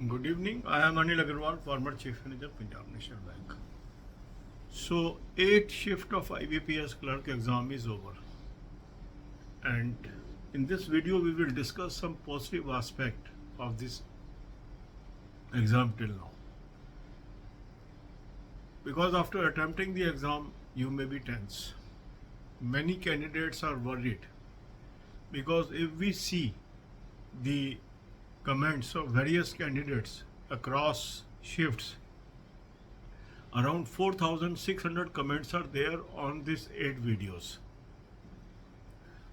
Good evening. I am Anil Agarwal, former Chief Manager, Punjab National Bank. So, 8th shift of IBPS clerk exam is over, and in this video we will discuss some positive aspect of this exam till now. Because after attempting the exam, you may be tense. Many candidates are worried because if we see the comments of various candidates across shifts, around 4,600 comments are there on these 8 videos.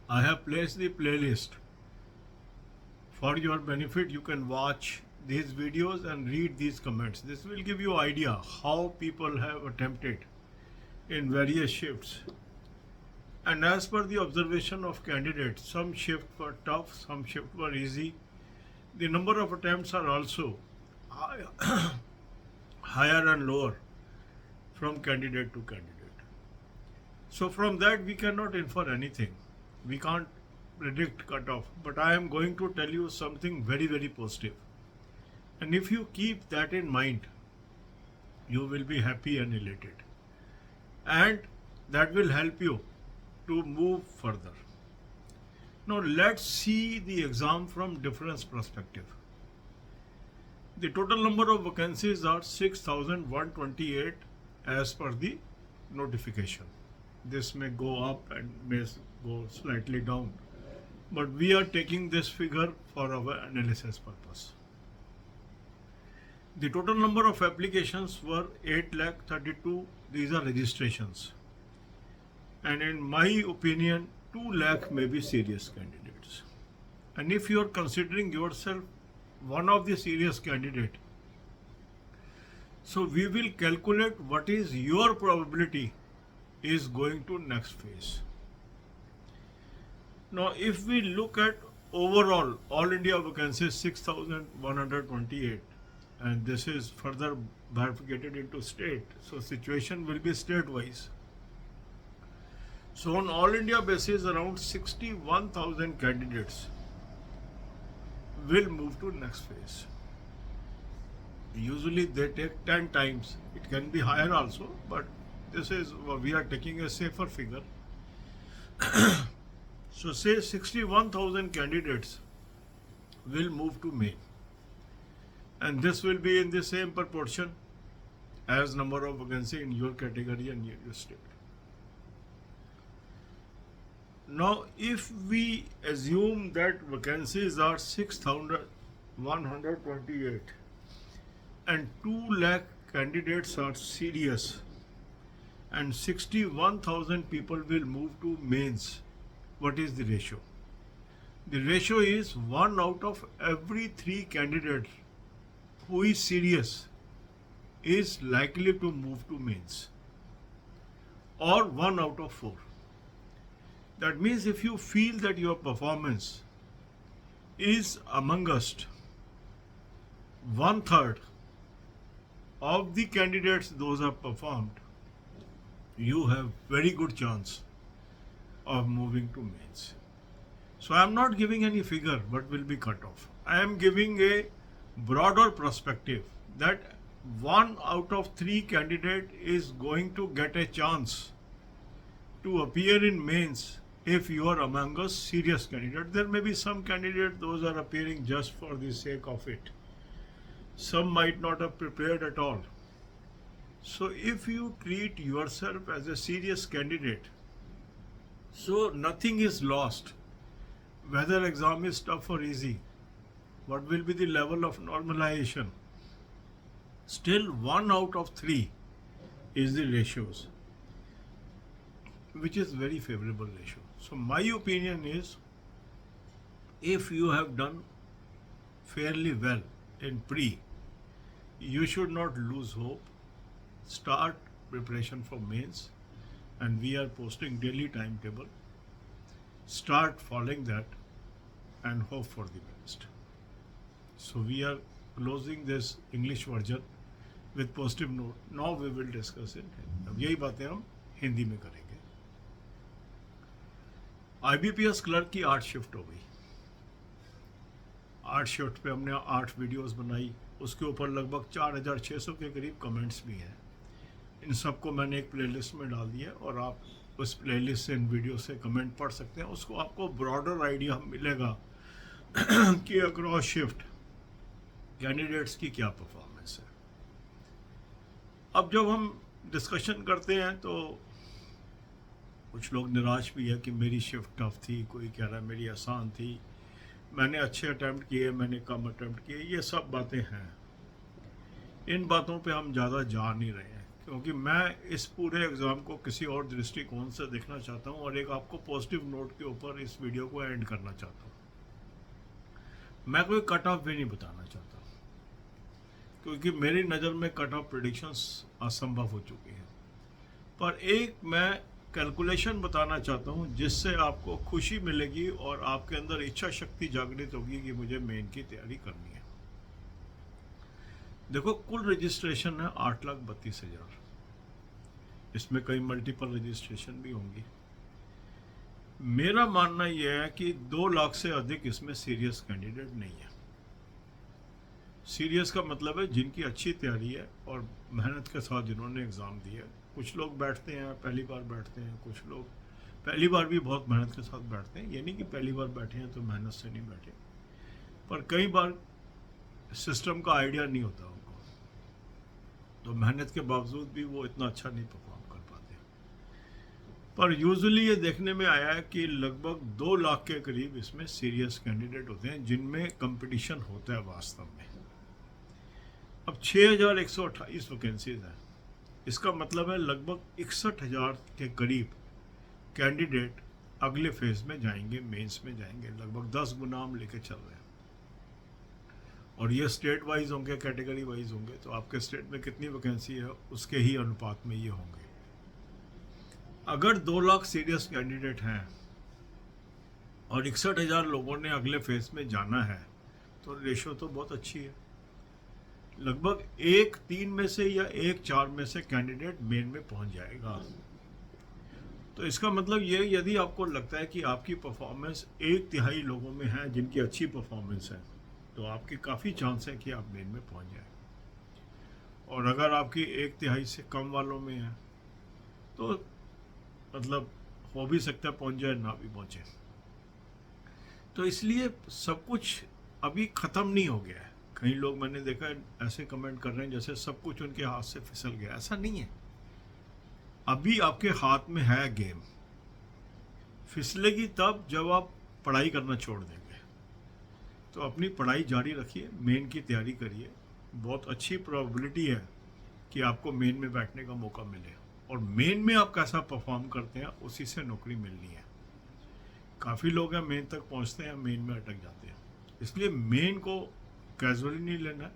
I have placed the playlist for your benefit. You can watch these videos and read these comments. This will give you idea how people have attempted in various shifts. And as per the observation of candidates, some shifts were tough, some shifts were easy. The number of attempts are also higher and lower from candidate to candidate. So from that we cannot infer anything. We can't predict cutoff. But I am going to tell you something very, very positive. And if you keep that in mind, you will be happy and elated. And that will help you to move further. Now let's see the exam from different perspective. The total number of vacancies are 6,128 as per the notification. This may go up and may go slightly down, but we are taking this figure for our analysis purpose. The total number of applications were 8,32,000. These are registrations. And in my opinion, 2 lakh may be serious candidates. And if you are considering yourself one of the serious candidate, so we will calculate what is your probability is going to next phase. Now, if we look at overall all India vacancies 6,128, and this is further bifurcated into state, so situation will be state wise. So on all India basis, around 61,000 candidates will move to next phase. Usually they take 10 times. It can be higher also, but this is we are taking a safer figure. So say 61,000 candidates will move to main, and this will be in the same proportion as number of vacancy in your category and your state. Now, if we assume that vacancies are 6,128 and 2 lakh candidates are serious and 61,000 people will move to mains, what is the ratio? The ratio is 1 out of every 3 candidates who is serious is likely to move to mains, or 1 out of 4. That means if you feel that your performance is amongst 1/3 of the candidates those have performed, you have very good chance of moving to mains. So I am not giving any figure what will be cut off. I am giving a broader perspective that 1 out of 3 candidate is going to get a chance to appear in mains if you are among us serious candidate. There may be some candidate those are appearing just for the sake of it. Some might not have prepared at all. So if you treat yourself as a serious candidate, so nothing is lost. Whether exam is tough or easy, what will be the level of normalization? Still 1 out of 3 is the ratios, which is very favorable ratio. So my opinion is, if you have done fairly well in pre, you should not lose hope. Start preparation for mains, and we are posting daily timetable. Start following that and hope for the best. So we are closing this English version with positive note. Now we will discuss it. अब यही बातें हम हिंदी में करेंगे. IBPS clerk की 8 shift हो गई. 8 shift पे हमने 8 वीडियोस बनाई, उसके ऊपर लगभग 4600 के करीब कमेंट्स भी हैं। इन सबको मैंने एक प्लेलिस्ट में डाल दिया और आप उस प्लेलिस्ट से इन वीडियो से कमेंट पढ़ सकते हैं। उसको आपको ब्रॉडर आइडिया मिलेगा कि अक्रॉस शिफ्ट कैंडिडेट्स की क्या परफॉर्मेंस है। अब जब हम डिस्कशन करते हैं तो कुछ लोग निराश भी है कि मेरी शिफ्ट टफ थी, कोई कह रहा है मेरी आसान थी, मैंने अच्छे अटैम्प्ट किए, मैंने कम अटैम्प्ट किए। ये सब बातें हैं, इन बातों पे हम ज़्यादा जा नहीं रहे हैं, क्योंकि मैं इस पूरे एग्ज़ाम को किसी और दृष्टिकोण से देखना चाहता हूँ और एक आपको पॉजिटिव नोट के ऊपर इस वीडियो को एंड करना चाहता हूँ। मैं कोई कट ऑफ भी नहीं बताना चाहता, क्योंकि मेरी नज़र में कट ऑफ प्रेडिक्शंस असंभव हो चुकी हैं। पर एक मैं कैलकुलेशन बताना चाहता हूँ जिससे आपको खुशी मिलेगी और आपके अंदर इच्छा शक्ति जागृत होगी कि मुझे मेन की तैयारी करनी है। देखो, कुल रजिस्ट्रेशन है 8,32,000। इसमें कई मल्टीपल रजिस्ट्रेशन भी होंगी। मेरा मानना यह है कि 2 लाख से अधिक इसमें सीरियस कैंडिडेट नहीं है। सीरियस का मतलब है जिनकी अच्छी तैयारी है और मेहनत के साथ जिन्होंने एग्ज़ाम दिया है। कुछ लोग बैठते हैं, पहली बार बैठते हैं, कुछ लोग पहली बार भी बहुत मेहनत के साथ बैठते हैं। ये नहीं कि पहली बार बैठे हैं तो मेहनत से नहीं बैठे, पर कई बार सिस्टम का आइडिया नहीं होता उनको, तो मेहनत के बावजूद भी वो इतना अच्छा नहीं परफॉर्म कर पाते। पर यूजुअली ये देखने में आया है कि लगभग 2 लाख के करीब इसमें सीरियस कैंडिडेट होते हैं जिनमें कंपटीशन होता है वास्तव में। अब 6,128 वैकेंसीज हैं। इसका मतलब है लगभग 61,000 के करीब कैंडिडेट अगले फेज में जाएंगे, मेंस में जाएंगे। लगभग 10 गुना हम लेके चल रहे हैं और ये स्टेट वाइज होंगे, कैटेगरी वाइज होंगे, तो आपके स्टेट में कितनी वैकेंसी है उसके ही अनुपात में ये होंगे। अगर 2 लाख सीरियस कैंडिडेट हैं और 61,000 लोगों ने अगले फेज में जाना है तो रेशो तो बहुत अच्छी है। लगभग 1/3 में से या 1/4 में से कैंडिडेट मेन में पहुंच जाएगा। तो इसका मतलब ये, यदि आपको लगता है कि आपकी परफॉर्मेंस 1/3 लोगों में है जिनकी अच्छी परफॉर्मेंस है, तो आपकी काफ़ी चांस है कि आप मेन में पहुंच जाए। और अगर आपकी 1/3 से कम वालों में है तो मतलब हो भी सकता है पहुंच जाए, ना भी पहुंचे। तो इसलिए सब कुछ अभी ख़त्म नहीं हो गया है। कई लोग मैंने देखा ऐसे कमेंट कर रहे हैं जैसे सब कुछ उनके हाथ से फिसल गया। ऐसा नहीं है, अभी आपके हाथ में है गेम। फिसलेगी तब जब आप पढ़ाई करना छोड़ देंगे। तो अपनी पढ़ाई जारी रखिए, मेन की तैयारी करिए। बहुत अच्छी प्रोबेबिलिटी है कि आपको मेन में बैठने का मौका मिले, और मेन में आप कैसा परफॉर्म करते हैं उसी से नौकरी मिलनी है। काफ़ी लोग हैं मेन तक पहुंचते हैं, मेन में अटक जाते हैं। इसलिए मेन को कैजुअली नहीं लेना है।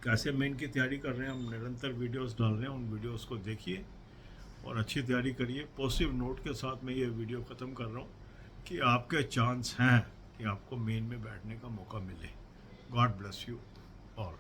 कैसे मेन की तैयारी कर रहे हैं, हम निरंतर वीडियोस डाल रहे हैं, उन वीडियोस को देखिए और अच्छी तैयारी करिए। पॉजिटिव नोट के साथ मैं ये वीडियो ख़त्म कर रहा हूँ कि आपके चांस हैं कि आपको मेन में बैठने का मौका मिले। God bless you all.